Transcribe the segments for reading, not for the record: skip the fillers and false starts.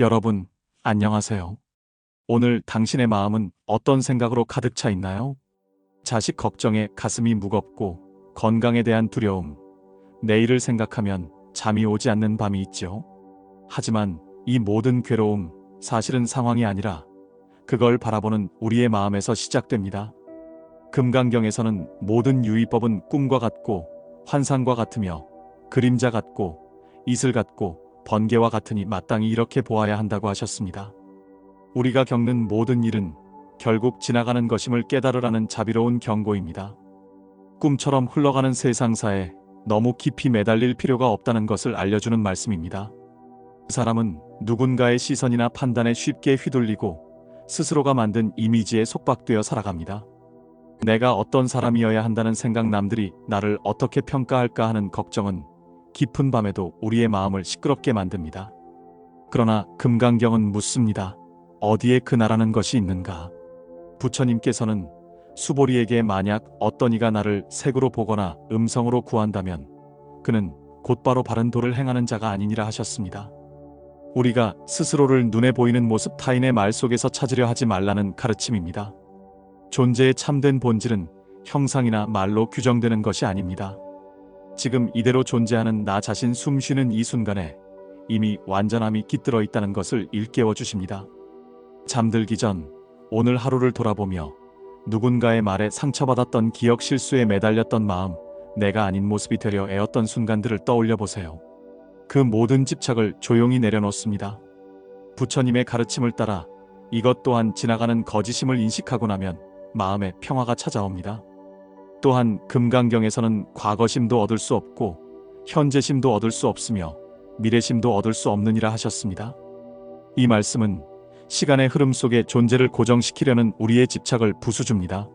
여러분, 안녕하세요. 오늘 당신의 마음은 어떤 생각으로 가득 차 있나요? 자식 걱정에 가슴이 무겁고 건강에 대한 두려움, 내일을 생각하면 잠이 오지 않는 밤이 있죠. 하지만 이 모든 괴로움, 사실은 상황이 아니라 그걸 바라보는 우리의 마음에서 시작됩니다. 금강경에서는 모든 유의법은 꿈과 같고 환상과 같으며 그림자 같고 이슬 같고 번개와 같으니 마땅히 이렇게 보아야 한다고 하셨습니다. 우리가 겪는 모든 일은 결국 지나가는 것임을 깨달으라는 자비로운 경고입니다. 꿈처럼 흘러가는 세상사에 너무 깊이 매달릴 필요가 없다는 것을 알려주는 말씀입니다. 사람은 누군가의 시선이나 판단에 쉽게 휘둘리고 스스로가 만든 이미지에 속박되어 살아갑니다. 내가 어떤 사람이어야 한다는 생각, 남들이 나를 어떻게 평가할까 하는 걱정은 깊은 밤에도 우리의 마음을 시끄럽게 만듭니다. 그러나 금강경은 묻습니다. 어디에 그 나라는 것이 있는가? 부처님께서는 수보리에게 만약 어떤 이가 나를 색으로 보거나 음성으로 구한다면 그는 곧바로 바른 도를 행하는 자가 아니니라 하셨습니다. 우리가 스스로를 눈에 보이는 모습, 타인의 말 속에서 찾으려 하지 말라는 가르침입니다. 존재의 참된 본질은 형상이나 말로 규정되는 것이 아닙니다. 지금 이대로 존재하는 나 자신, 숨 쉬는 이 순간에 이미 완전함이 깃들어 있다는 것을 일깨워 주십니다. 잠들기 전 오늘 하루를 돌아보며 누군가의 말에 상처받았던 기억, 실수에 매달렸던 마음, 내가 아닌 모습이 되려 애웠던 순간들을 떠올려 보세요. 그 모든 집착을 조용히 내려놓습니다. 부처님의 가르침을 따라 이것 또한 지나가는 거짓임을 인식하고 나면 마음에 평화가 찾아옵니다. 또한 금강경에서는 과거심도 얻을 수 없고 현재심도 얻을 수 없으며 미래심도 얻을 수 없느니라 하셨습니다. 이 말씀은 시간의 흐름 속에 존재를 고정시키려는 우리의 집착을 부수줍니다.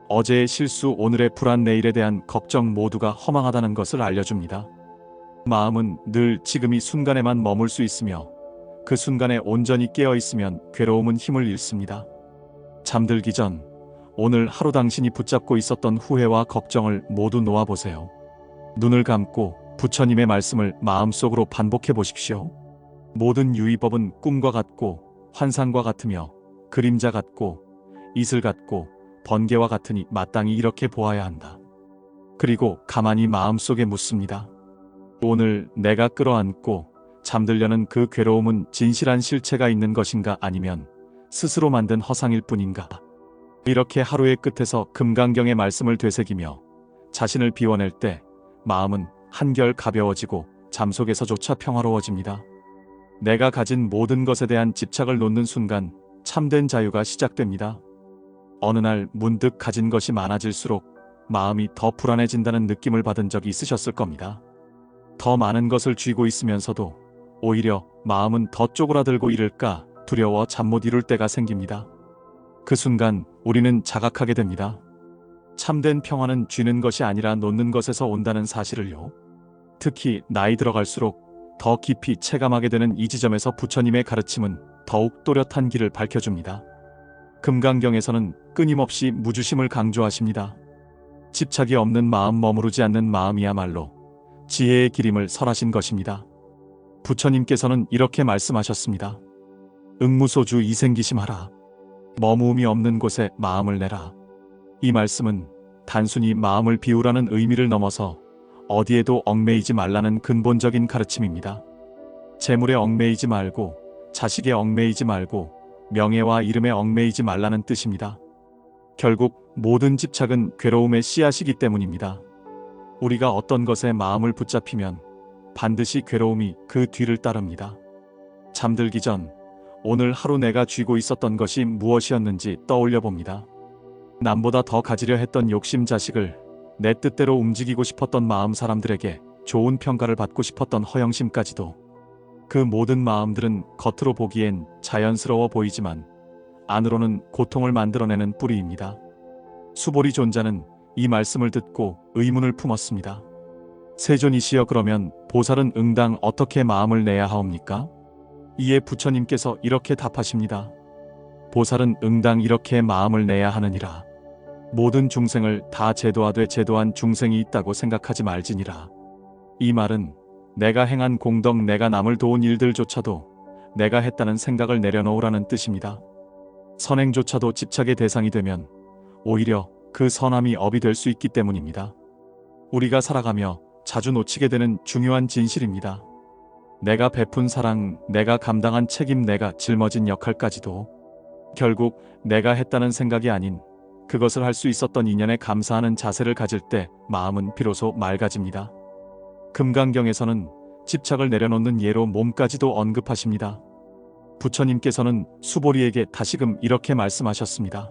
어제의 실수, 오늘의 불안, 내일에 대한 걱정 모두가 허망하다는 것을 알려줍니다. 마음은 늘 지금 이 순간에만 머물 수 있으며 그 순간에 온전히 깨어 있으면 괴로움은 힘을 잃습니다. 잠들기 전 오늘 하루 당신이 붙잡고 있었던 후회와 걱정을 모두 놓아보세요. 눈을 감고 부처님의 말씀을 마음속으로 반복해 보십시오. 모든 유의법은 꿈과 같고 환상과 같으며 그림자 같고 이슬 같고 번개와 같으니 마땅히 이렇게 보아야 한다. 그리고 가만히 마음속에 묻습니다. 오늘 내가 끌어안고 잠들려는 그 괴로움은 진실한 실체가 있는 것인가, 아니면 스스로 만든 허상일 뿐인가? 이렇게 하루의 끝에서 금강경의 말씀을 되새기며 자신을 비워낼 때 마음은 한결 가벼워지고 잠속에서조차 평화로워집니다. 내가 가진 모든 것에 대한 집착을 놓는 순간 참된 자유가 시작됩니다. 어느 날 문득 가진 것이 많아질수록 마음이 더 불안해진다는 느낌을 받은 적이 있으셨을 겁니다. 더 많은 것을 쥐고 있으면서도 오히려 마음은 더 쪼그라들고 이럴까 두려워 잠 못 이룰 때가 생깁니다. 그 순간 우리는 자각하게 됩니다. 참된 평화는 쥐는 것이 아니라 놓는 것에서 온다는 사실을요. 특히 나이 들어갈수록 더 깊이 체감하게 되는 이 지점에서 부처님의 가르침은 더욱 또렷한 길을 밝혀줍니다. 금강경에서는 끊임없이 무주심을 강조하십니다. 집착이 없는 마음, 머무르지 않는 마음이야말로 지혜의 길임을 설하신 것입니다. 부처님께서는 이렇게 말씀하셨습니다. 응무소주 이생기심하라. 머무음이 없는 곳에 마음을 내라. 이 말씀은 단순히 마음을 비우라는 의미를 넘어서 어디에도 얽매이지 말라는 근본적인 가르침입니다. 재물에 얽매이지 말고, 자식에 얽매이지 말고, 명예와 이름에 얽매이지 말라는 뜻입니다. 결국 모든 집착은 괴로움의 씨앗이기 때문입니다. 우리가 어떤 것에 마음을 붙잡히면 반드시 괴로움이 그 뒤를 따릅니다. 잠들기 전 오늘 하루 내가 쥐고 있었던 것이 무엇이었는지 떠올려 봅니다. 남보다 더 가지려 했던 욕심, 자식을, 내 뜻대로 움직이고 싶었던 마음, 사람들에게 좋은 평가를 받고 싶었던 허영심까지도. 그 모든 마음들은 겉으로 보기엔 자연스러워 보이지만 안으로는 고통을 만들어내는 뿌리입니다. 수보리 존자는 이 말씀을 듣고 의문을 품었습니다. 세존이시여, 그러면 보살은 응당 어떻게 마음을 내야 하옵니까? 이에 부처님께서 이렇게 답하십니다. 보살은 응당 이렇게 마음을 내야 하느니라. 모든 중생을 다 제도하되 제도한 중생이 있다고 생각하지 말지니라. 이 말은 내가 행한 공덕, 내가 남을 도운 일들조차도 내가 했다는 생각을 내려놓으라는 뜻입니다. 선행조차도 집착의 대상이 되면 오히려 그 선함이 업이 될 수 있기 때문입니다. 우리가 살아가며 자주 놓치게 되는 중요한 진실입니다. 내가 베푼 사랑, 내가 감당한 책임, 내가 짊어진 역할까지도 결국 내가 했다는 생각이 아닌 그것을 할 수 있었던 인연에 감사하는 자세를 가질 때 마음은 비로소 맑아집니다. 금강경에서는 집착을 내려놓는 예로 몸까지도 언급하십니다. 부처님께서는 수보리에게 다시금 이렇게 말씀하셨습니다.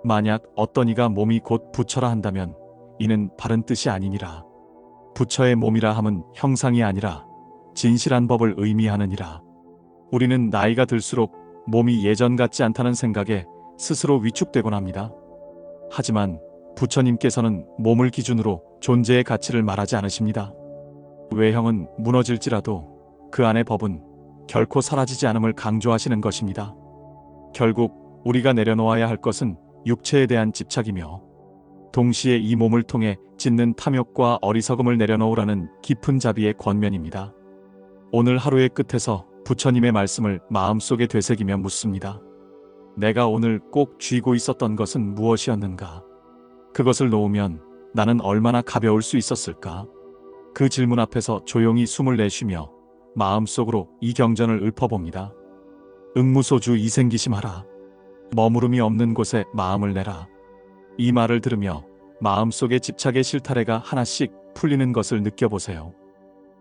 만약 어떤 이가 몸이 곧 부처라 한다면 이는 바른 뜻이 아니니라. 부처의 몸이라 함은 형상이 아니라 진실한 법을 의미하느니라. 우리는 나이가 들수록 몸이 예전 같지 않다는 생각에 스스로 위축되곤 합니다. 하지만 부처님께서는 몸을 기준으로 존재의 가치를 말하지 않으십니다. 외형은 무너질지라도 그 안의 법은 결코 사라지지 않음을 강조하시는 것입니다. 결국 우리가 내려놓아야 할 것은 육체에 대한 집착이며 동시에 이 몸을 통해 짓는 탐욕과 어리석음을 내려놓으라는 깊은 자비의 권면입니다. 오늘 하루의 끝에서 부처님의 말씀을 마음속에 되새기며 묻습니다. 내가 오늘 꼭 쥐고 있었던 것은 무엇이었는가? 그것을 놓으면 나는 얼마나 가벼울 수 있었을까? 그 질문 앞에서 조용히 숨을 내쉬며 마음속으로 이 경전을 읊어봅니다. 응무소주 이생기심하라. 머무름이 없는 곳에 마음을 내라. 이 말을 들으며 마음속의 집착의 실타래가 하나씩 풀리는 것을 느껴보세요.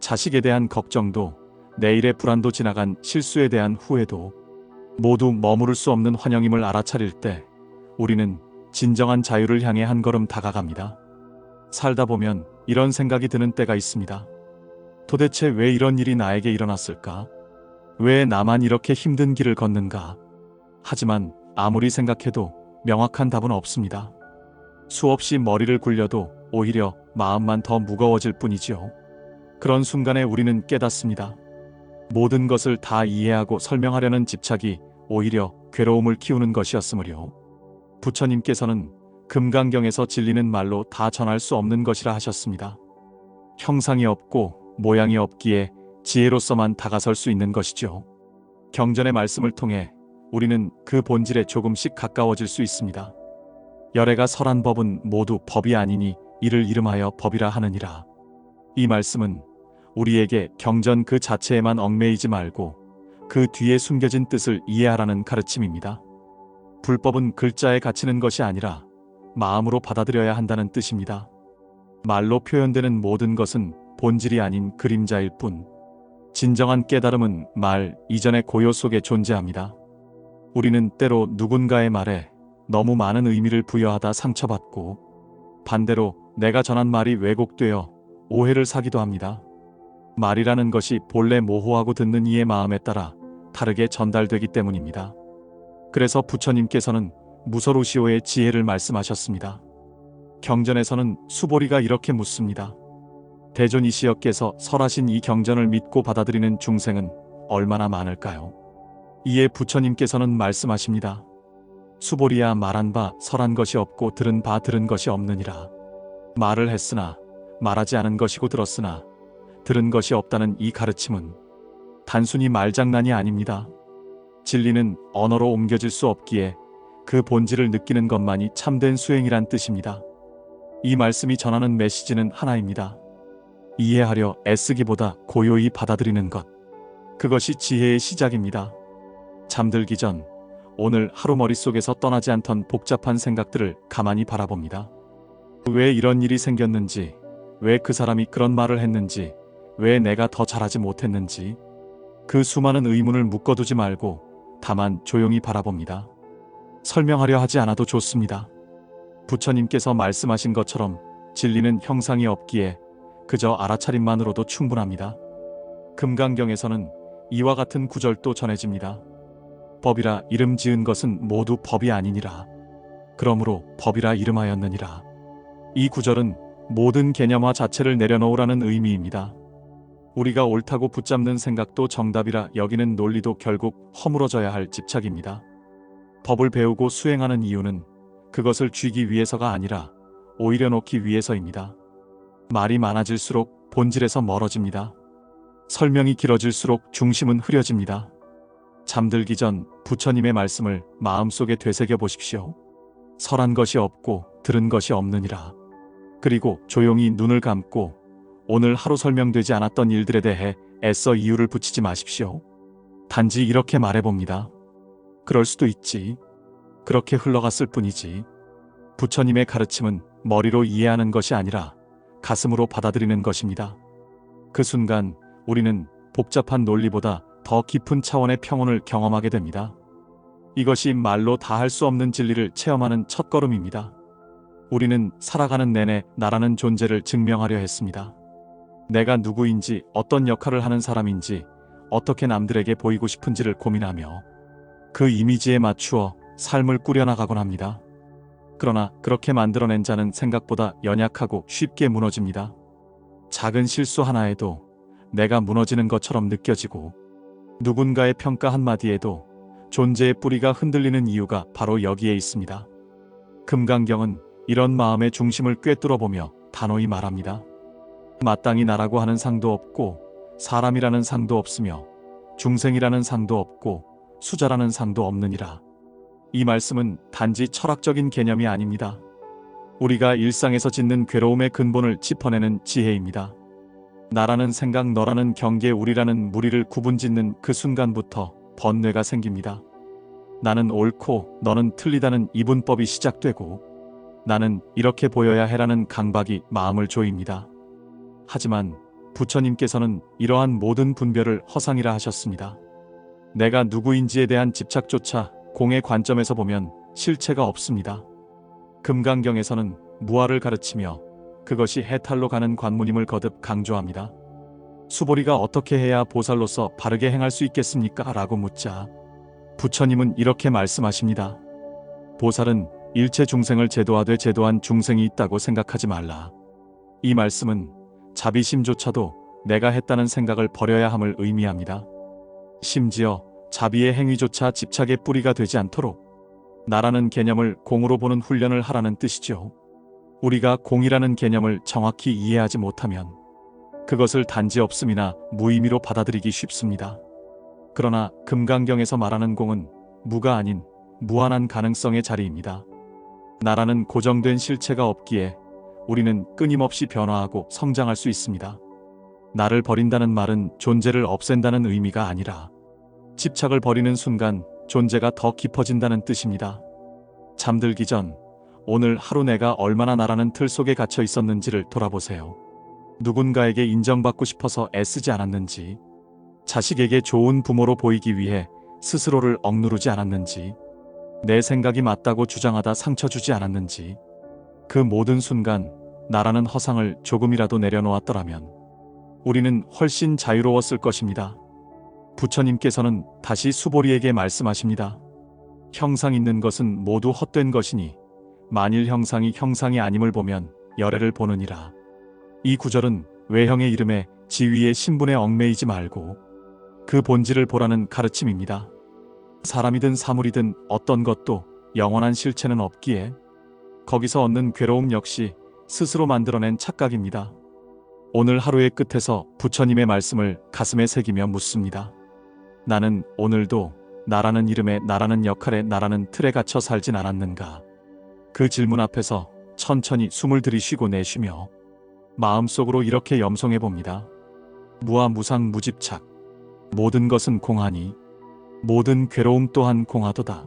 자식에 대한 걱정도, 내일의 불안도, 지나간 실수에 대한 후회도 모두 머무를 수 없는 환영임을 알아차릴 때 우리는 진정한 자유를 향해 한 걸음 다가갑니다. 살다 보면 이런 생각이 드는 때가 있습니다. 도대체 왜 이런 일이 나에게 일어났을까? 왜 나만 이렇게 힘든 길을 걷는가? 하지만 아무리 생각해도 명확한 답은 없습니다. 수없이 머리를 굴려도 오히려 마음만 더 무거워질 뿐이지요. 그런 순간에 우리는 깨닫습니다. 모든 것을 다 이해하고 설명하려는 집착이 오히려 괴로움을 키우는 것이었으므요. 부처님께서는 금강경에서 진리는 말로 다 전할 수 없는 것이라 하셨습니다. 형상이 없고 모양이 없기에 지혜로서만 다가설 수 있는 것이죠. 경전의 말씀을 통해 우리는 그 본질에 조금씩 가까워질 수 있습니다. 열애가 설한 법은 모두 법이 아니니 이를 이름하여 법이라 하느니라. 이 말씀은 우리에게 경전 그 자체에만 얽매이지 말고 그 뒤에 숨겨진 뜻을 이해하라는 가르침입니다. 불법은 글자에 갇히는 것이 아니라 마음으로 받아들여야 한다는 뜻입니다. 말로 표현되는 모든 것은 본질이 아닌 그림자일 뿐, 진정한 깨달음은 말 이전의 고요 속에 존재합니다. 우리는 때로 누군가의 말에 너무 많은 의미를 부여하다 상처받고, 반대로 내가 전한 말이 왜곡되어 오해를 사기도 합니다. 말이라는 것이 본래 모호하고 듣는 이의 마음에 따라 다르게 전달되기 때문입니다. 그래서 부처님께서는 무서루시오의 지혜를 말씀하셨습니다. 경전에서는 수보리가 이렇게 묻습니다. 대존이시여께서 설하신 이 경전을 믿고 받아들이는 중생은 얼마나 많을까요? 이에 부처님께서는 말씀하십니다. 수보리야, 말한 바 설한 것이 없고 들은 바 들은 것이 없느니라. 말을 했으나 말하지 않은 것이고 들었으나 들은 것이 없다는 이 가르침은 단순히 말장난이 아닙니다. 진리는 언어로 옮겨질 수 없기에 그 본질을 느끼는 것만이 참된 수행이란 뜻입니다. 이 말씀이 전하는 메시지는 하나입니다. 이해하려 애쓰기보다 고요히 받아들이는 것. 그것이 지혜의 시작입니다. 잠들기 전 오늘 하루 머릿속에서 떠나지 않던 복잡한 생각들을 가만히 바라봅니다. 왜 이런 일이 생겼는지, 왜 그 사람이 그런 말을 했는지, 왜 내가 더 잘하지 못했는지, 그 수많은 의문을 묶어두지 말고 다만 조용히 바라봅니다. 설명하려 하지 않아도 좋습니다. 부처님께서 말씀하신 것처럼 진리는 형상이 없기에 그저 알아차림만으로도 충분합니다. 금강경에서는 이와 같은 구절도 전해집니다. 법이라 이름 지은 것은 모두 법이 아니니라. 그러므로 법이라 이름하였느니라. 이 구절은 모든 개념화 자체를 내려놓으라는 의미입니다. 우리가 옳다고 붙잡는 생각도 정답이라 여기는 논리도 결국 허물어져야 할 집착입니다. 법을 배우고 수행하는 이유는 그것을 쥐기 위해서가 아니라 오히려 놓기 위해서입니다. 말이 많아질수록 본질에서 멀어집니다. 설명이 길어질수록 중심은 흐려집니다. 잠들기 전 부처님의 말씀을 마음속에 되새겨 보십시오. 설한 것이 없고 들은 것이 없느니라. 그리고 조용히 눈을 감고 오늘 하루 설명되지 않았던 일들에 대해 애써 이유를 붙이지 마십시오. 단지 이렇게 말해봅니다. 그럴 수도 있지. 그렇게 흘러갔을 뿐이지. 부처님의 가르침은 머리로 이해하는 것이 아니라 가슴으로 받아들이는 것입니다. 그 순간 우리는 복잡한 논리보다 더 깊은 차원의 평온을 경험하게 됩니다. 이것이 말로 다 할 수 없는 진리를 체험하는 첫걸음입니다. 우리는 살아가는 내내 나라는 존재를 증명하려 했습니다. 내가 누구인지, 어떤 역할을 하는 사람인지, 어떻게 남들에게 보이고 싶은지를 고민하며 그 이미지에 맞추어 삶을 꾸려나가곤 합니다. 그러나 그렇게 만들어낸 자는 생각보다 연약하고 쉽게 무너집니다. 작은 실수 하나에도 내가 무너지는 것처럼 느껴지고 누군가의 평가 한마디에도 존재의 뿌리가 흔들리는 이유가 바로 여기에 있습니다. 금강경은 이런 마음의 중심을 꿰뚫어보며 단호히 말합니다. 마땅히 나라고 하는 상도 없고 사람이라는 상도 없으며 중생이라는 상도 없고 수자라는 상도 없느니라. 이 말씀은 단지 철학적인 개념이 아닙니다. 우리가 일상에서 짓는 괴로움의 근본을 짚어내는 지혜입니다. 나라는 생각, 너라는 경계, 우리라는 무리를 구분짓는 그 순간부터 번뇌가 생깁니다. 나는 옳고 너는 틀리다는 이분법이 시작되고 나는 이렇게 보여야 해라는 강박이 마음을 조입니다. 하지만 부처님께서는 이러한 모든 분별을 허상이라 하셨습니다. 내가 누구인지에 대한 집착조차 공의 관점에서 보면 실체가 없습니다. 금강경에서는 무아를 가르치며 그것이 해탈로 가는 관문임을 거듭 강조합니다. 수보리가 어떻게 해야 보살로서 바르게 행할 수 있겠습니까? 라고 묻자 부처님은 이렇게 말씀하십니다. 보살은 일체 중생을 제도하되 제도한 중생이 있다고 생각하지 말라. 이 말씀은 자비심조차도 내가 했다는 생각을 버려야 함을 의미합니다. 심지어 자비의 행위조차 집착의 뿌리가 되지 않도록 나라는 개념을 공으로 보는 훈련을 하라는 뜻이죠. 우리가 공이라는 개념을 정확히 이해하지 못하면 그것을 단지 없음이나 무의미로 받아들이기 쉽습니다. 그러나 금강경에서 말하는 공은 무가 아닌 무한한 가능성의 자리입니다. 나라는 고정된 실체가 없기에 우리는 끊임없이 변화하고 성장할 수 있습니다. 나를 버린다는 말은 존재를 없앤다는 의미가 아니라 집착을 버리는 순간 존재가 더 깊어진다는 뜻입니다. 잠들기 전 오늘 하루 내가 얼마나 나라는 틀 속에 갇혀 있었는지를 돌아보세요. 누군가에게 인정받고 싶어서 애쓰지 않았는지, 자식에게 좋은 부모로 보이기 위해 스스로를 억누르지 않았는지, 내 생각이 맞다고 주장하다 상처 주지 않았는지, 그 모든 순간 나라는 허상을 조금이라도 내려놓았더라면 우리는 훨씬 자유로웠을 것입니다. 부처님께서는 다시 수보리에게 말씀하십니다. 형상 있는 것은 모두 헛된 것이니 만일 형상이 형상이 아님을 보면 열애를 보느니라. 이 구절은 외형의 이름에 지위의 신분에 얽매이지 말고 그 본질을 보라는 가르침입니다. 사람이든 사물이든 어떤 것도 영원한 실체는 없기에 거기서 얻는 괴로움 역시 스스로 만들어낸 착각입니다. 오늘 하루의 끝에서 부처님의 말씀을 가슴에 새기며 묻습니다. 나는 오늘도 나라는 이름에 나라는 역할에 나라는 틀에 갇혀 살진 않았는가? 그 질문 앞에서 천천히 숨을 들이쉬고 내쉬며 마음속으로 이렇게 염송해 봅니다. 무아무상 무집착. 모든 것은 공하니 모든 괴로움 또한 공하도다.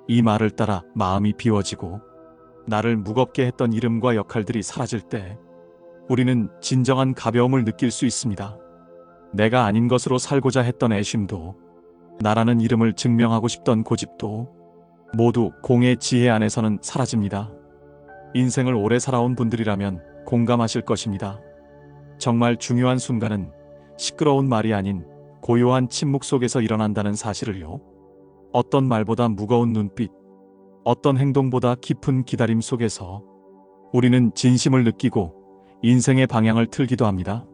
이 말을 따라 마음이 비워지고 나를 무겁게 했던 이름과 역할들이 사라질 때 우리는 진정한 가벼움을 느낄 수 있습니다. 내가 아닌 것으로 살고자 했던 애심도 나라는 이름을 증명하고 싶던 고집도 모두 공의 지혜 안에서는 사라집니다. 인생을 오래 살아온 분들이라면 공감하실 것입니다. 정말 중요한 순간은 시끄러운 말이 아닌 고요한 침묵 속에서 일어난다는 사실을요. 어떤 말보다 무거운 눈빛, 어떤 행동보다 깊은 기다림 속에서 우리는 진심을 느끼고 인생의 방향을 틀기도 합니다.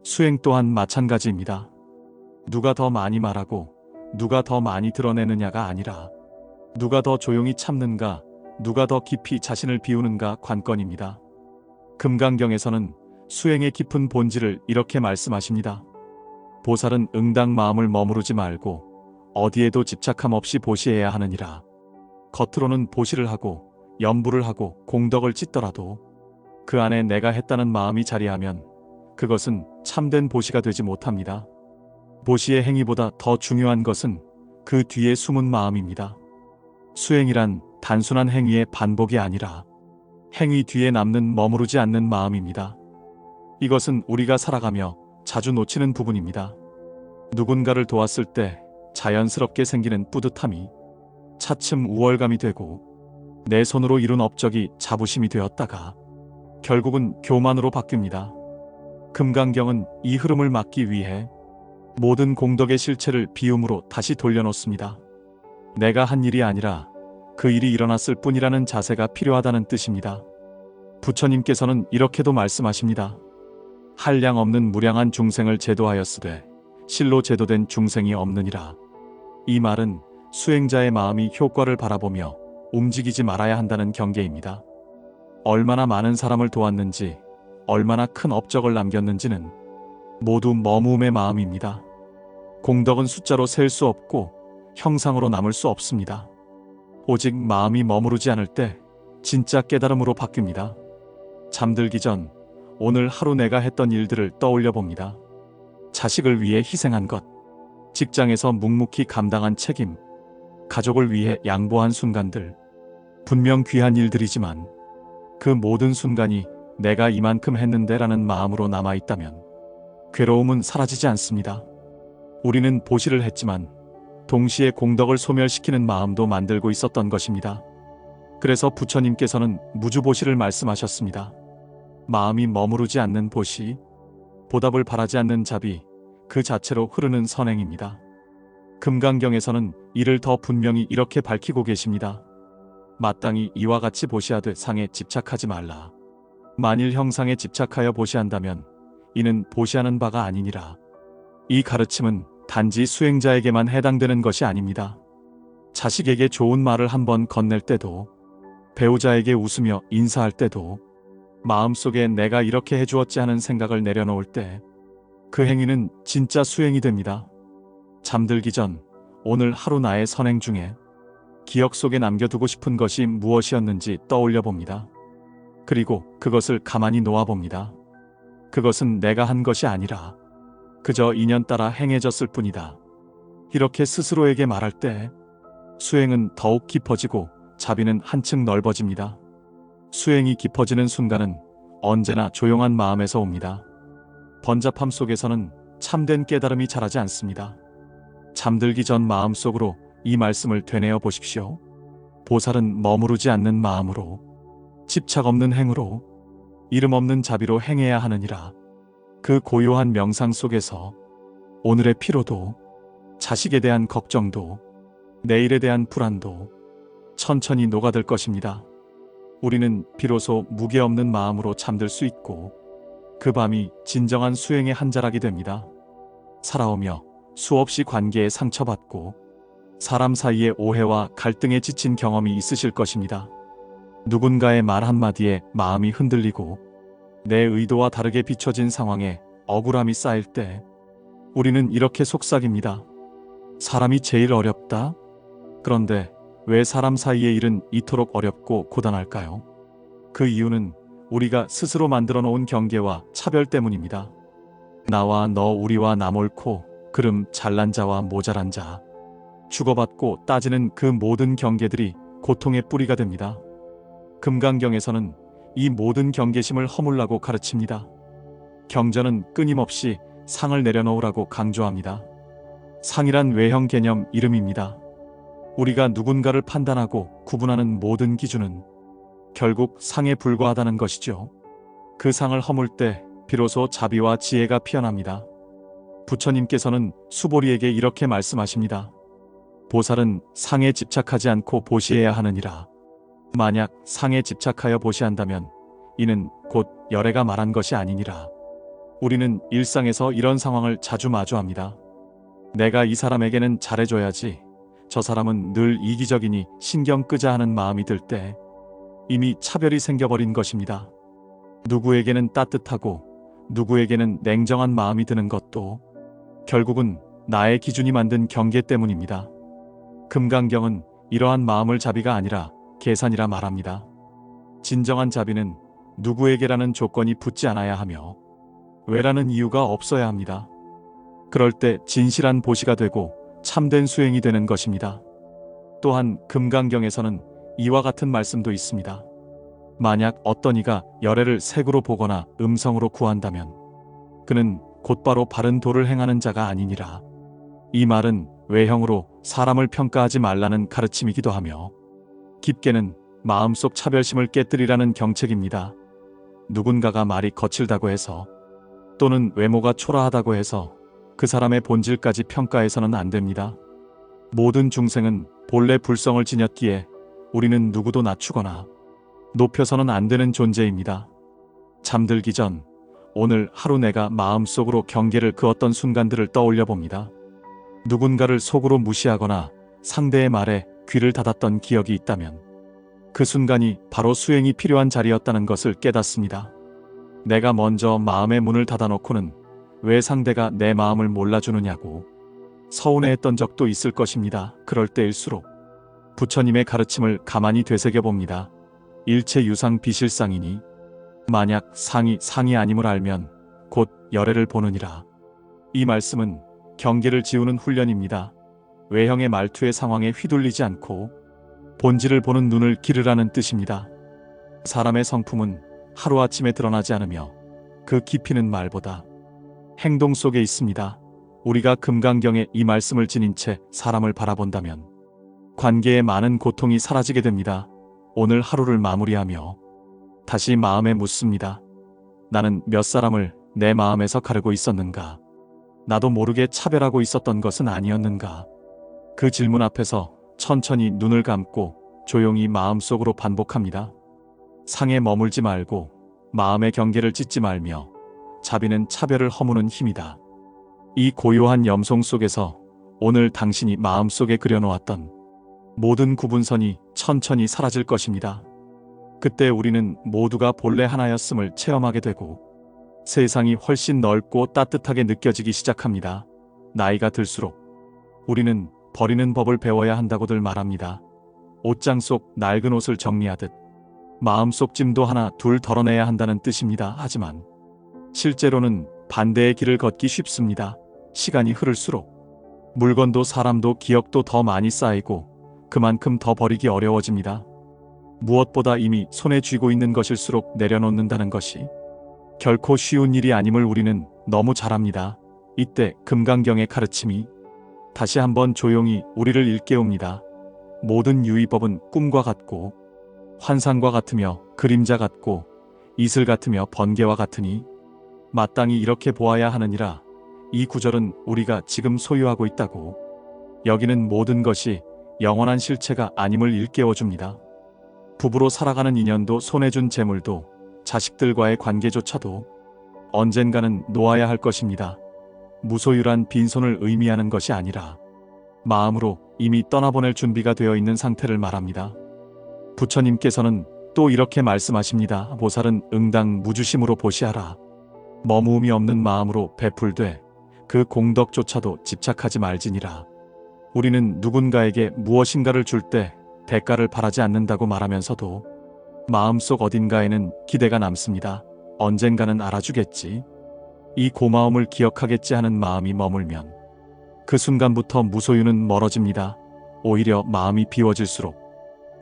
수행 또한 마찬가지입니다. 누가 더 많이 말하고 누가 더 많이 드러내느냐가 아니라 누가 더 조용히 참는가, 누가 더 깊이 자신을 비우는가 관건입니다. 금강경에서는 수행의 깊은 본질을 이렇게 말씀하십니다. 보살은 응당 마음을 머무르지 말고 어디에도 집착함 없이 보시해야 하느니라. 겉으로는 보시를 하고 염불을 하고 공덕을 찢더라도 그 안에 내가 했다는 마음이 자리하면 그것은 참된 보시가 되지 못합니다. 보시의 행위보다 더 중요한 것은 그 뒤에 숨은 마음입니다. 수행이란 단순한 행위의 반복이 아니라 행위 뒤에 남는 머무르지 않는 마음입니다. 이것은 우리가 살아가며 자주 놓치는 부분입니다. 누군가를 도왔을 때 자연스럽게 생기는 뿌듯함이 차츰 우월감이 되고 내 손으로 이룬 업적이 자부심이 되었다가 결국은 교만으로 바뀝니다. 금강경은 이 흐름을 막기 위해 모든 공덕의 실체를 비움으로 다시 돌려놓습니다. 내가 한 일이 아니라 그 일이 일어났을 뿐이라는 자세가 필요하다는 뜻입니다. 부처님께서는 이렇게도 말씀하십니다. 한량 없는 무량한 중생을 제도하였으되 실로 제도된 중생이 없느니라. 이 말은 수행자의 마음이 효과를 바라보며 움직이지 말아야 한다는 경계입니다. 얼마나 많은 사람을 도왔는지, 얼마나 큰 업적을 남겼는지는 모두 머무음의 마음입니다. 공덕은 숫자로 셀 수 없고 형상으로 남을 수 없습니다. 오직 마음이 머무르지 않을 때 진짜 깨달음으로 바뀝니다. 잠들기 전 오늘 하루 내가 했던 일들을 떠올려 봅니다. 자식을 위해 희생한 것, 직장에서 묵묵히 감당한 책임, 가족을 위해 양보한 순간들, 분명 귀한 일들이지만 그 모든 순간이 내가 이만큼 했는데라는 마음으로 남아있다면 괴로움은 사라지지 않습니다. 우리는 보시를 했지만 동시에 공덕을 소멸시키는 마음도 만들고 있었던 것입니다. 그래서 부처님께서는 무주보시를 말씀하셨습니다. 마음이 머무르지 않는 보시, 보답을 바라지 않는 자비, 그 자체로 흐르는 선행입니다. 금강경에서는 이를 더 분명히 이렇게 밝히고 계십니다. 마땅히 이와 같이 보시하되 상에 집착하지 말라. 만일 형상에 집착하여 보시한다면 이는 보시하는 바가 아니니라. 이 가르침은 단지 수행자에게만 해당되는 것이 아닙니다. 자식에게 좋은 말을 한번 건넬 때도, 배우자에게 웃으며 인사할 때도, 마음속에 내가 이렇게 해주었지 하는 생각을 내려놓을 때 그 행위는 진짜 수행이 됩니다. 잠들기 전 오늘 하루 나의 선행 중에 기억 속에 남겨두고 싶은 것이 무엇이었는지 떠올려 봅니다. 그리고 그것을 가만히 놓아봅니다. 그것은 내가 한 것이 아니라 그저 인연 따라 행해졌을 뿐이다. 이렇게 스스로에게 말할 때 수행은 더욱 깊어지고 자비는 한층 넓어집니다. 수행이 깊어지는 순간은 언제나 조용한 마음에서 옵니다. 번잡함 속에서는 참된 깨달음이 자라지 않습니다. 잠들기 전 마음속으로 이 말씀을 되뇌어 보십시오. 보살은 머무르지 않는 마음으로, 집착 없는 행으로, 이름 없는 자비로 행해야 하느니라. 그 고요한 명상 속에서 오늘의 피로도, 자식에 대한 걱정도, 내일에 대한 불안도 천천히 녹아들 것입니다. 우리는 비로소 무게 없는 마음으로 잠들 수 있고 그 밤이 진정한 수행의 한 자락이 됩니다. 살아오며 수없이 관계에 상처받고 사람 사이의 오해와 갈등에 지친 경험이 있으실 것입니다. 누군가의 말 한마디에 마음이 흔들리고 내 의도와 다르게 비춰진 상황에 억울함이 쌓일 때 우리는 이렇게 속삭입니다. 사람이 제일 어렵다? 그런데 왜 사람 사이의 일은 이토록 어렵고 고단할까요? 그 이유는 우리가 스스로 만들어 놓은 경계와 차별 때문입니다. 나와 너, 우리와 남 옳고 그름, 잘난 자와 모자란 자, 주고받고 따지는 그 모든 경계들이 고통의 뿌리가 됩니다. 금강경에서는 이 모든 경계심을 허물라고 가르칩니다. 경전은 끊임없이 상을 내려놓으라고 강조합니다. 상이란 외형 개념 이름입니다. 우리가 누군가를 판단하고 구분하는 모든 기준은 결국 상에 불과하다는 것이죠. 그 상을 허물 때 비로소 자비와 지혜가 피어납니다. 부처님께서는 수보리에게 이렇게 말씀하십니다. 보살은 상에 집착하지 않고 보시해야 하느니라. 만약 상에 집착하여 보시한다면 이는 곧 열애가 말한 것이 아니니라. 우리는 일상에서 이런 상황을 자주 마주합니다. 내가 이 사람에게는 잘해줘야지, 저 사람은 늘 이기적이니 신경 끄자 하는 마음이 들 때 이미 차별이 생겨버린 것입니다. 누구에게는 따뜻하고 누구에게는 냉정한 마음이 드는 것도 결국은 나의 기준이 만든 경계 때문입니다. 금강경은 이러한 마음을 자비가 아니라 계산이라 말합니다. 진정한 자비는 누구에게라는 조건이 붙지 않아야 하며 왜라는 이유가 없어야 합니다. 그럴 때 진실한 보시가 되고 참된 수행이 되는 것입니다. 또한 금강경에서는 이와 같은 말씀도 있습니다. 만약 어떤 이가 열애를 색으로 보거나 음성으로 구한다면 그는 곧바로 바른 도를 행하는 자가 아니니라. 이 말은 외형으로 사람을 평가하지 말라는 가르침이기도 하며 깊게는 마음속 차별심을 깨뜨리라는 경책입니다. 누군가가 말이 거칠다고 해서 또는 외모가 초라하다고 해서 그 사람의 본질까지 평가해서는 안 됩니다. 모든 중생은 본래 불성을 지녔기에 우리는 누구도 낮추거나 높여서는 안 되는 존재입니다. 잠들기 전 오늘 하루 내가 마음속으로 경계를 그었던 순간들을 떠올려 봅니다. 누군가를 속으로 무시하거나 상대의 말에 귀를 닫았던 기억이 있다면 그 순간이 바로 수행이 필요한 자리였다는 것을 깨닫습니다. 내가 먼저 마음의 문을 닫아놓고는 왜 상대가 내 마음을 몰라주느냐고 서운해했던 적도 있을 것입니다. 그럴 때일수록 부처님의 가르침을 가만히 되새겨봅니다. 일체 유상 비실상이니 만약 상이 아님을 알면 곧 열애를 보느니라. 이 말씀은 경계를 지우는 훈련입니다. 외형의 말투의 상황에 휘둘리지 않고 본질을 보는 눈을 기르라는 뜻입니다. 사람의 성품은 하루아침에 드러나지 않으며 그 깊이는 말보다 행동 속에 있습니다. 우리가 금강경의 이 말씀을 지닌 채 사람을 바라본다면 관계에 많은 고통이 사라지게 됩니다. 오늘 하루를 마무리하며 다시 마음에 묻습니다. 나는 몇 사람을 내 마음에서 가르고 있었는가? 나도 모르게 차별하고 있었던 것은 아니었는가? 그 질문 앞에서 천천히 눈을 감고 조용히 마음속으로 반복합니다. 상에 머물지 말고 마음의 경계를 찢지 말며 자비는 차별을 허무는 힘이다. 이 고요한 염송 속에서 오늘 당신이 마음속에 그려놓았던 모든 구분선이 천천히 사라질 것입니다. 그때 우리는 모두가 본래 하나였음을 체험하게 되고 세상이 훨씬 넓고 따뜻하게 느껴지기 시작합니다. 나이가 들수록 우리는 버리는 법을 배워야 한다고들 말합니다. 옷장 속 낡은 옷을 정리하듯 마음속 짐도 하나 둘 덜어내야 한다는 뜻입니다. 하지만 실제로는 반대의 길을 걷기 쉽습니다. 시간이 흐를수록 물건도 사람도 기억도 더 많이 쌓이고 그만큼 더 버리기 어려워집니다. 무엇보다 이미 손에 쥐고 있는 것일수록 내려놓는다는 것이 결코 쉬운 일이 아님을 우리는 너무 잘 압니다. 이때 금강경의 가르침이 다시 한번 조용히 우리를 일깨웁니다. 모든 유의법은 꿈과 같고 환상과 같으며 그림자 같고 이슬 같으며 번개와 같으니 마땅히 이렇게 보아야 하느니라. 이 구절은 우리가 지금 소유하고 있다고 여기는 모든 것이 영원한 실체가 아님을 일깨워줍니다. 부부로 살아가는 인연도 손에 준 재물도 자식들과의 관계조차도 언젠가는 놓아야 할 것입니다. 무소유란 빈손을 의미하는 것이 아니라 마음으로 이미 떠나보낼 준비가 되어 있는 상태를 말합니다. 부처님께서는 또 이렇게 말씀하십니다. 보살은 응당 무주심으로 보시하라. 머무음이 없는 마음으로 베풀되 그 공덕조차도 집착하지 말지니라. 우리는 누군가에게 무엇인가를 줄 때 대가를 바라지 않는다고 말하면서도 마음속 어딘가에는 기대가 남습니다. 언젠가는 알아주겠지. 이 고마움을 기억하겠지 하는 마음이 머물면 그 순간부터 무소유는 멀어집니다. 오히려 마음이 비워질수록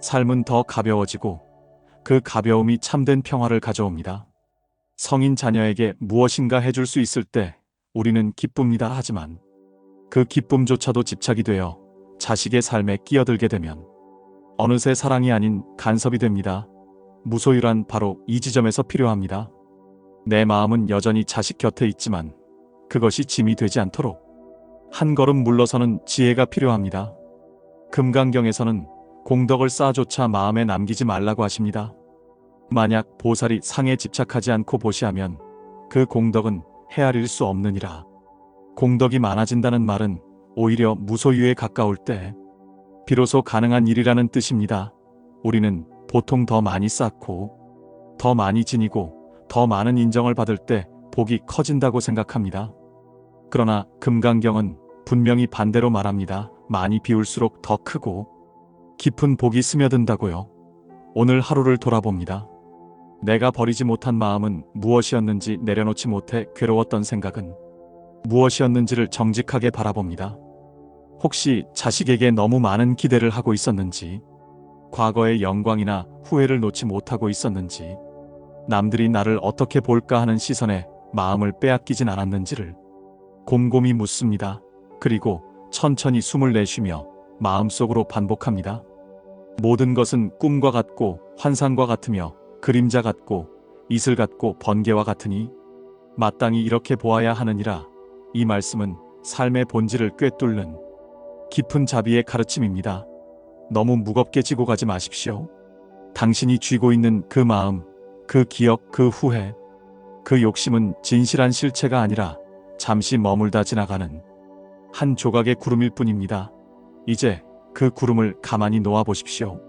삶은 더 가벼워지고 그 가벼움이 참된 평화를 가져옵니다. 성인 자녀에게 무엇인가 해줄 수 있을 때 우리는 기쁩니다. 하지만 그 기쁨조차도 집착이 되어 자식의 삶에 끼어들게 되면 어느새 사랑이 아닌 간섭이 됩니다. 무소유란 바로 이 지점에서 필요합니다. 내 마음은 여전히 자식 곁에 있지만 그것이 짐이 되지 않도록 한 걸음 물러서는 지혜가 필요합니다. 금강경에서는 공덕을 쌓아조차 마음에 남기지 말라고 하십니다. 만약 보살이 상에 집착하지 않고 보시하면 그 공덕은 헤아릴 수 없느니라. 공덕이 많아진다는 말은 오히려 무소유에 가까울 때 비로소 가능한 일이라는 뜻입니다. 우리는 보통 더 많이 쌓고 더 많이 지니고 더 많은 인정을 받을 때 복이 커진다고 생각합니다. 그러나 금강경은 분명히 반대로 말합니다. 많이 비울수록 더 크고 깊은 복이 스며든다고요. 오늘 하루를 돌아봅니다. 내가 버리지 못한 마음은 무엇이었는지, 내려놓지 못해 괴로웠던 생각은 무엇이었는지를 정직하게 바라봅니다. 혹시 자식에게 너무 많은 기대를 하고 있었는지, 과거의 영광이나 후회를 놓지 못하고 있었는지, 남들이 나를 어떻게 볼까 하는 시선에 마음을 빼앗기진 않았는지를 곰곰이 묻습니다. 그리고 천천히 숨을 내쉬며 마음속으로 반복합니다. 모든 것은 꿈과 같고 환상과 같으며 그림자 같고 이슬 같고 번개와 같으니 마땅히 이렇게 보아야 하느니라. 이 말씀은 삶의 본질을 꿰뚫는 깊은 자비의 가르침입니다. 너무 무겁게 지고 가지 마십시오. 당신이 쥐고 있는 그 마음, 그 기억, 그 후회, 그 욕심은 진실한 실체가 아니라 잠시 머물다 지나가는 한 조각의 구름일 뿐입니다. 이제 그 구름을 가만히 놓아 보십시오.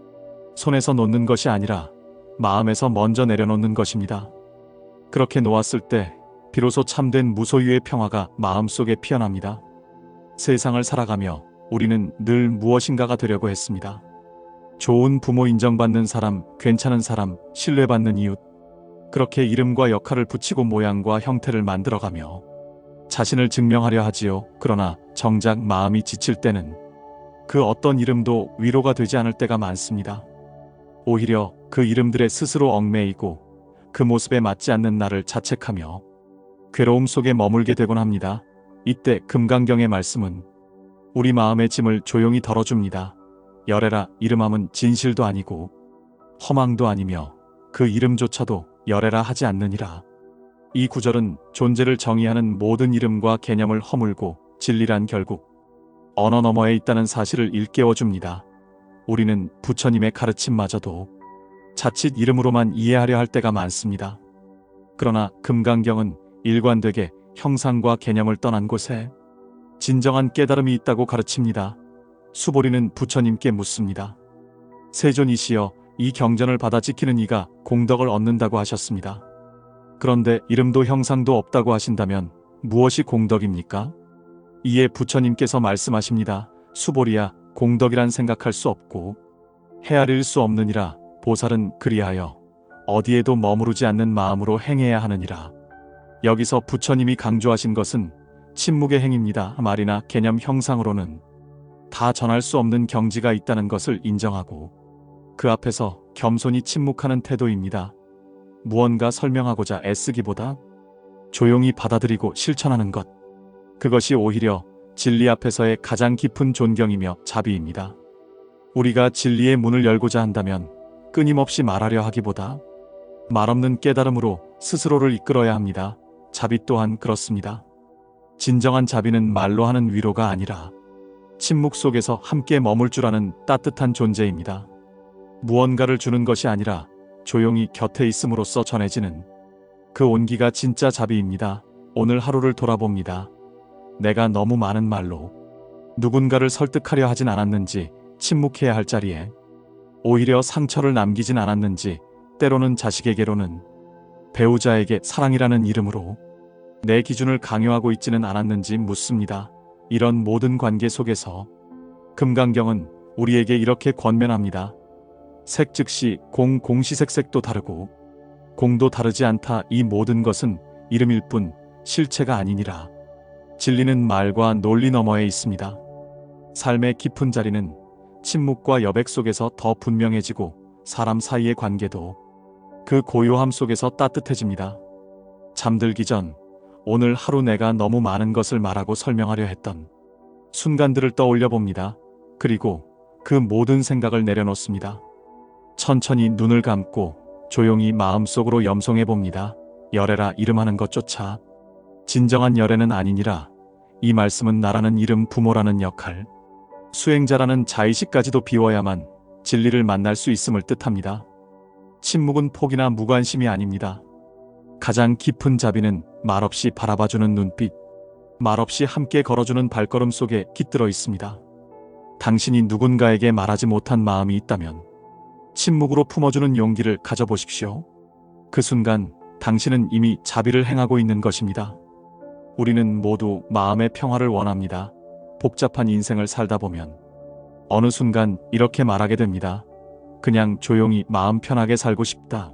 손에서 놓는 것이 아니라 마음에서 먼저 내려놓는 것입니다. 그렇게 놓았을 때 비로소 참된 무소유의 평화가 마음속에 피어납니다. 세상을 살아가며 우리는 늘 무엇인가가 되려고 했습니다. 좋은 부모, 인정받는 사람, 괜찮은 사람, 신뢰받는 이웃, 그렇게 이름과 역할을 붙이고 모양과 형태를 만들어가며 자신을 증명하려 하지요. 그러나 정작 마음이 지칠 때는 그 어떤 이름도 위로가 되지 않을 때가 많습니다. 오히려 그 이름들에 스스로 얽매이고 그 모습에 맞지 않는 나를 자책하며 괴로움 속에 머물게 되곤 합니다. 이때 금강경의 말씀은 우리 마음의 짐을 조용히 덜어줍니다. 열애라. 이름함은 진실도 아니고 허망도 아니며 그 이름조차도 열애라 하지 않느니라. 이 구절은 존재를 정의하는 모든 이름과 개념을 허물고 진리란 결국 언어 너머에 있다는 사실을 일깨워줍니다. 우리는 부처님의 가르침마저도 자칫 이름으로만 이해하려 할 때가 많습니다. 그러나 금강경은 일관되게 형상과 개념을 떠난 곳에 진정한 깨달음이 있다고 가르칩니다. 수보리는 부처님께 묻습니다. 세존이시여, 이 경전을 받아 지키는 이가 공덕을 얻는다고 하셨습니다. 그런데 이름도 형상도 없다고 하신다면 무엇이 공덕입니까? 이에 부처님께서 말씀하십니다. 수보리야, 공덕이란 생각할 수 없고 헤아릴 수 없느니라. 보살은 그리하여 어디에도 머무르지 않는 마음으로 행해야 하느니라. 여기서 부처님이 강조하신 것은 침묵의 행입니다. 말이나 개념 형상으로는 다 전할 수 없는 경지가 있다는 것을 인정하고 그 앞에서 겸손히 침묵하는 태도입니다. 무언가 설명하고자 애쓰기보다 조용히 받아들이고 실천하는 것, 그것이 오히려 진리 앞에서의 가장 깊은 존경이며 자비입니다. 우리가 진리의 문을 열고자 한다면 끊임없이 말하려 하기보다 말없는 깨달음으로 스스로를 이끌어야 합니다. 자비 또한 그렇습니다. 진정한 자비는 말로 하는 위로가 아니라 침묵 속에서 함께 머물 줄 아는 따뜻한 존재입니다. 무언가를 주는 것이 아니라 조용히 곁에 있음으로써 전해지는 그 온기가 진짜 자비입니다. 오늘 하루를 돌아봅니다. 내가 너무 많은 말로 누군가를 설득하려 하진 않았는지, 침묵해야 할 자리에 오히려 상처를 남기진 않았는지, 때로는 자식에게로는 배우자에게 사랑이라는 이름으로 내 기준을 강요하고 있지는 않았는지 묻습니다. 이런 모든 관계 속에서 금강경은 우리에게 이렇게 권면합니다. 색 즉시 공, 공시색색도 다르고 공도 다르지 않다. 이 모든 것은 이름일 뿐 실체가 아니니라. 진리는 말과 논리 너머에 있습니다. 삶의 깊은 자리는 침묵과 여백 속에서 더 분명해지고 사람 사이의 관계도 그 고요함 속에서 따뜻해집니다. 잠들기 전 오늘 하루 내가 너무 많은 것을 말하고 설명하려 했던 순간들을 떠올려 봅니다. 그리고 그 모든 생각을 내려놓습니다. 천천히 눈을 감고 조용히 마음속으로 염송해 봅니다. 열애라. 이름하는 것조차 진정한 열애는 아니니라. 이 말씀은 나라는 이름, 부모라는 역할, 수행자라는 자의식까지도 비워야만 진리를 만날 수 있음을 뜻합니다. 침묵은 폭이나 무관심이 아닙니다. 가장 깊은 자비는 말없이 바라봐주는 눈빛, 말없이 함께 걸어주는 발걸음 속에 깃들어 있습니다. 당신이 누군가에게 말하지 못한 마음이 있다면 침묵으로 품어주는 용기를 가져보십시오. 그 순간 당신은 이미 자비를 행하고 있는 것입니다. 우리는 모두 마음의 평화를 원합니다. 복잡한 인생을 살다 보면 어느 순간 이렇게 말하게 됩니다. 그냥 조용히 마음 편하게 살고 싶다.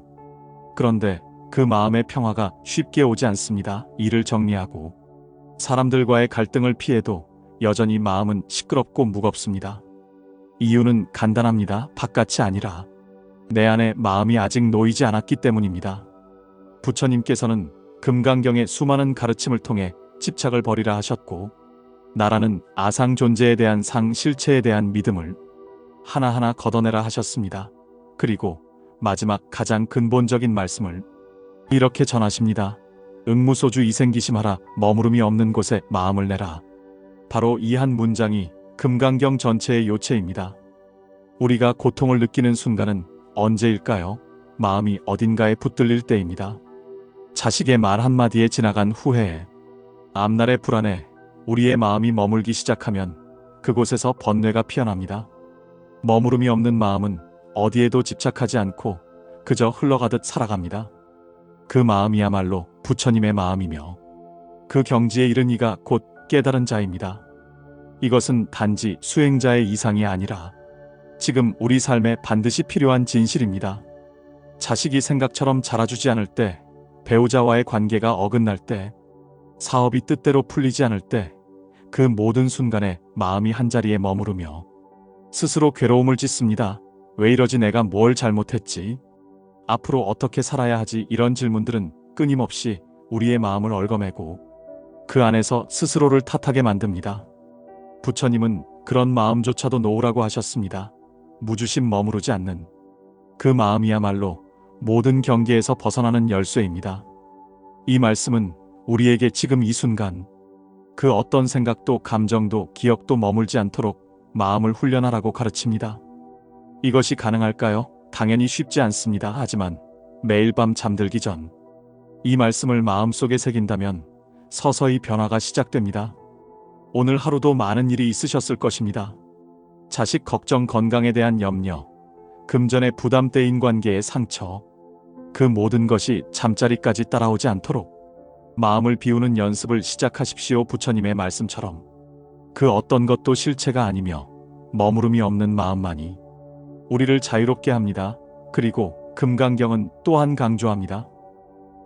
그런데 그 마음의 평화가 쉽게 오지 않습니다. 일을 정리하고 사람들과의 갈등을 피해도 여전히 마음은 시끄럽고 무겁습니다. 이유는 간단합니다. 바깥이 아니라 내 안에 마음이 아직 놓이지 않았기 때문입니다. 부처님께서는 금강경의 수많은 가르침을 통해 집착을 버리라 하셨고, 나라는 아상 존재에 대한 상 실체에 대한 믿음을 하나하나 걷어내라 하셨습니다. 그리고 마지막 가장 근본적인 말씀을 이렇게 전하십니다. 응무소주 이생기심하라. 머무름이 없는 곳에 마음을 내라. 바로 이 한 문장이 금강경 전체의 요체입니다. 우리가 고통을 느끼는 순간은 언제일까요? 마음이 어딘가에 붙들릴 때입니다. 자식의 말 한마디에 지나간 후회에, 앞날의 불안에 우리의 마음이 머물기 시작하면 그곳에서 번뇌가 피어납니다. 머무름이 없는 마음은 어디에도 집착하지 않고 그저 흘러가듯 살아갑니다. 그 마음이야말로 부처님의 마음이며, 그 경지에 이른 이가 곧 깨달은 자입니다. 이것은 단지 수행자의 이상이 아니라 지금 우리 삶에 반드시 필요한 진실입니다. 자식이 생각처럼 자라주지 않을 때, 배우자와의 관계가 어긋날 때, 사업이 뜻대로 풀리지 않을 때, 그 모든 순간에 마음이 한자리에 머무르며 스스로 괴로움을 짓습니다. 왜 이러지? 내가 뭘 잘못했지? 앞으로 어떻게 살아야 하지? 이런 질문들은 끊임없이 우리의 마음을 얽어매고 그 안에서 스스로를 탓하게 만듭니다. 부처님은 그런 마음조차도 놓으라고 하셨습니다. 무주심 머무르지 않는 그 마음이야말로 모든 경계에서 벗어나는 열쇠입니다. 이 말씀은 우리에게 지금 이 순간 그 어떤 생각도 감정도 기억도 머물지 않도록 마음을 훈련하라고 가르칩니다. 이것이 가능할까요? 당연히 쉽지 않습니다. 하지만 매일 밤 잠들기 전 이 말씀을 마음속에 새긴다면 서서히 변화가 시작됩니다. 오늘 하루도 많은 일이 있으셨을 것입니다. 자식 걱정, 건강에 대한 염려, 금전의 부담, 대인관계의 상처, 그 모든 것이 잠자리까지 따라오지 않도록 마음을 비우는 연습을 시작하십시오. 부처님의 말씀처럼 그 어떤 것도 실체가 아니며 머무름이 없는 마음만이 우리를 자유롭게 합니다. 그리고 금강경은 또한 강조합니다.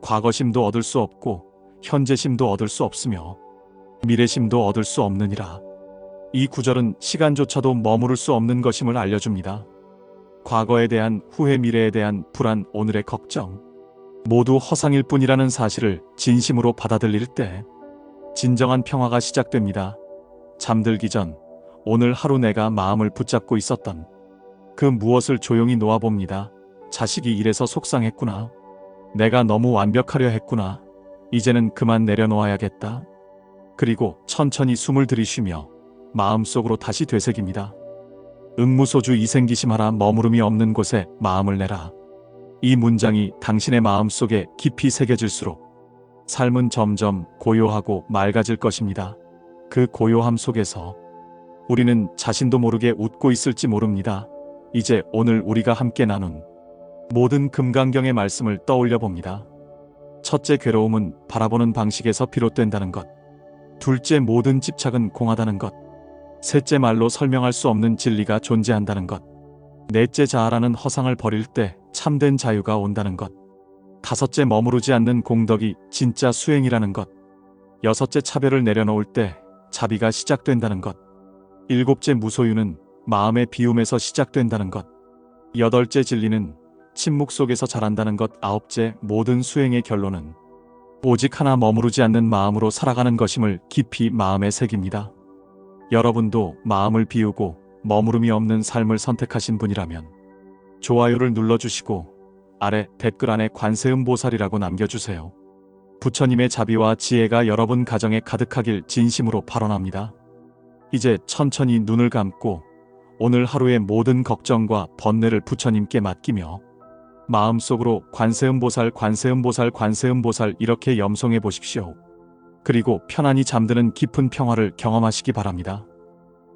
과거심도 얻을 수 없고 현재심도 얻을 수 없으며 미래심도 얻을 수 없느니라. 이 구절은 시간조차도 머무를 수 없는 것임을 알려줍니다. 과거에 대한 후회, 미래에 대한 불안, 오늘의 걱정, 모두 허상일 뿐이라는 사실을 진심으로 받아들일 때 진정한 평화가 시작됩니다. 잠들기 전 오늘 하루 내가 마음을 붙잡고 있었던 그 무엇을 조용히 놓아봅니다. 자식이 이래서 속상했구나. 내가 너무 완벽하려 했구나. 이제는 그만 내려놓아야겠다. 그리고 천천히 숨을 들이쉬며 마음속으로 다시 되새깁니다. 응무소주 이생기심하라. 머무름이 없는 곳에 마음을 내라. 이 문장이 당신의 마음속에 깊이 새겨질수록 삶은 점점 고요하고 맑아질 것입니다. 그 고요함 속에서 우리는 자신도 모르게 웃고 있을지 모릅니다. 이제 오늘 우리가 함께 나눈 모든 금강경의 말씀을 떠올려 봅니다. 첫째, 괴로움은 바라보는 방식에서 비롯된다는 것. 둘째, 모든 집착은 공하다는 것. 셋째, 말로 설명할 수 없는 진리가 존재한다는 것. 넷째, 자아라는 허상을 버릴 때 참된 자유가 온다는 것. 다섯째, 머무르지 않는 공덕이 진짜 수행이라는 것. 여섯째, 차별을 내려놓을 때 자비가 시작된다는 것. 일곱째, 무소유는 마음의 비움에서 시작된다는 것. 여덟째, 진리는 침묵 속에서 자란다는 것. 아홉째, 모든 수행의 결론은 오직 하나, 머무르지 않는 마음으로 살아가는 것임을 깊이 마음에 새깁니다. 여러분도 마음을 비우고 머무름이 없는 삶을 선택하신 분이라면 좋아요를 눌러주시고 아래 댓글 안에 관세음보살이라고 남겨주세요. 부처님의 자비와 지혜가 여러분 가정에 가득하길 진심으로 발언합니다. 이제 천천히 눈을 감고 오늘 하루의 모든 걱정과 번뇌를 부처님께 맡기며 마음속으로 관세음보살, 관세음보살, 관세음보살 이렇게 염송해 보십시오. 그리고 편안히 잠드는 깊은 평화를 경험하시기 바랍니다.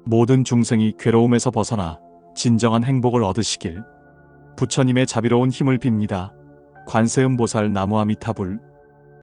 모든 중생이 괴로움에서 벗어나 진정한 행복을 얻으시길 부처님의 자비로운 힘을 빕니다. 관세음보살 나무아미타불.